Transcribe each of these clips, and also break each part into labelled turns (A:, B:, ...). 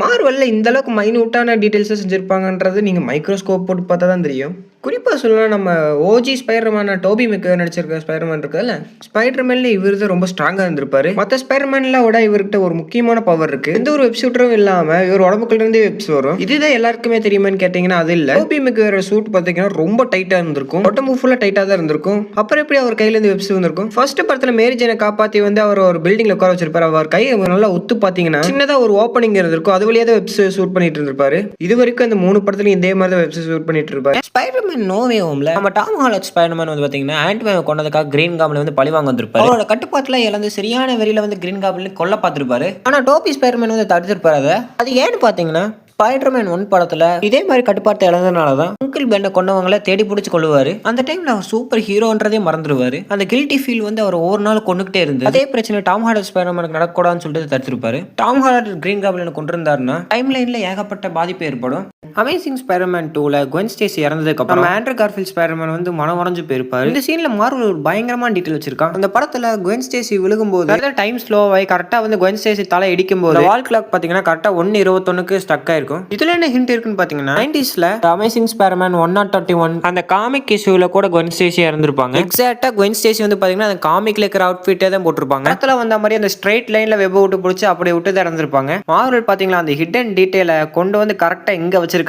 A: மார்வெல்ல இந்த அளவுக்கு மைன்யூட்டான டீட்டெயில்ஸா செஞ்சிருப்பாங்கன்றது நீங்க மைக்ரோஸ்கோப் போட்டு பார்த்தா தான் தெரியும். குறிப்பா சொல்லணும்னா நம்ம ஓஜி ஸ்பைடர்மேனா டோபி மெக்குவர் நடிச்சிருக்க ஸ்பைடர்மேன் இருக்குல்ல, ஸ்பைடர்மேன்ல இவரு தான் ரொம்ப ஸ்ட்ராங்கா இருந்திருப்பாரு. மத்த ஸ்பைடர்மேன்ல விட இவர்கிட்ட ஒரு முக்கியமான பவர் இருக்கு. எந்த ஒரு வெப் ஷூட்டரும் இல்லாம இவர் உடம்புக்குள்ள இருந்தே வெப்ஸ் வரும். இதுதான் எல்லாருக்குமே தெரியுமான்னு கேட்டீங்கன்னா அது இல்ல. டோபி மெக்குவர் சூட் பாத்தீங்கன்னா ரொம்ப டைட்டா இருந்திருக்கும். உடம்பு ஃபுல்லா டைட்டா தான் இருந்திருக்கும். அப்புறம் எப்படி அவர் கையில இருந்து வெப்ஸ் வந்திருக்கும்? ஃபர்ஸ்ட் படத்துல மேரி ஜேனை காப்பாத்தி வந்து அவர் ஒரு பில்டிங்ல உட்கார வச்சிருப்பாரு. அவர் கையை நல்லா உத்து பாத்தீங்கன்னா சின்னதா ஒரு ஓப்பனிங் இருந்திருக்கும். அது வழியா தான் வெப்ஸ் ஷூட் பண்ணிட்டு இருந்திருப்பாரு. இது வரைக்கும் அந்த 3 படத்துலயும் இதே மாதிரி தான் வெப்ஸ் ஷூட் பண்ணிட்டு இருப்பாரு. ஸ்பைடர்மேன் நோ வே ஹோம்ல நம்ம டாம் ஹாலண்ட் ஸ்பைடர்மேன் வந்து பாத்தீங்கன்னா ஆன்ட்மேனை கொண்டதுக்காக கிரீன் காப்லின் வந்து பழி வாங்க வந்திருப்பாரு. அவரோட கட்டுப்பாட்டுல இழந்து சரியான வெறியில வந்து கிரீன் காப்லின் கொல்ல பார்த்திருப்பாரு. ஆனா டோபி ஸ்பைடர்மேன் வந்து தடுத்திருப்பாரு. அது ஏன்னு பாத்தீங்கன்னா ஸ்பைடர்மேன் 1 படத்துல இதே மாதிரி கட்டுப்பாட்டை இழந்ததுனாலதான் அங்கிள் பென்னை கொண்டவங்களை தேடி பிடிச்சி கொள்ளுவாரு. அந்த டைம்ல அவர் சூப்பர் ஹீரோன்றதே மறந்துடுவாரு. அந்த கில்ட்டி ஃபீல் வந்து அவர் ஒவ்வொரு நாள் கொண்டுகிட்டே இருந்து அதே பிரச்சனை டாம் ஹாலண்ட் ஸ்பைடர்மேனுக்கு நடக்கூடாதுன்னு சொல்லிட்டு தடுத்திருப்பாரு. டாம் ஹாலண்ட் கிரீன் காப்லினை கொண்டிருந்தாருன்னா டைம் லைன்ல ஏகப்பட்ட பாதிப்பு ஏற்படும். அமேசிங் ஸ்பைடர்மேன் 2ல குவென் ஸ்டேசி இறந்ததுக்கு அப்புறம் ஆண்ட்ரூ கார்ஃபீல்ட் ஸ்பைடர்மேன் வந்து மனம் உடைஞ்சு போயிருப்பாரு. இந்த சீன்ல மார்வல் ஒரு பயங்கரமான டீடைல் வச்சிருக்கான். அந்த படத்துல குவென் ஸ்டேசி விழுகும்போது டைம் ஸ்லோவாகி கரெக்டா வந்து குவென் ஸ்டேசி தலை இடிக்கும் போது வால் கிளாக் பாத்தீங்கன்னா கரெக்டா 1:21 ஸ்டக் ஆயிருக்கும். இதுல என்ன ஹிண்ட் இருக்குன்னு பாத்தீங்கன்னா 90sல அமேசிங் ஸ்பைடர்மேன் 1/31 அந்த காமிக் இஷ்யூல கூட குவென் ஸ்டேசி இறந்திருப்பாங்க. எக்ஸாக்ட்டா குவென் ஸ்டேசி வந்து பாத்தீங்கன்னா அந்த காமிக்ல இருக்கிற அவுட்ஃபிட்டே தான் போட்டிருப்பாங்க. படத்துல வந்த மாதிரி அந்த ஸ்ட்ரைட் லைன்ல வெப் விட்டு பிடிச்சி அப்படியே விட்டு தான் இறந்திருப்பாங்க. மார்வல் பாத்தீங்களா அந்த ஹிடன் டீடைலை கொண்டு வந்து கரெக்டா இங்க வச்சிருக்காங்க.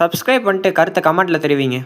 A: சப்ஸ்கிரைப் பண்ணிட்டு கருத்தை கமெண்ட்ல தெரிவிங்க.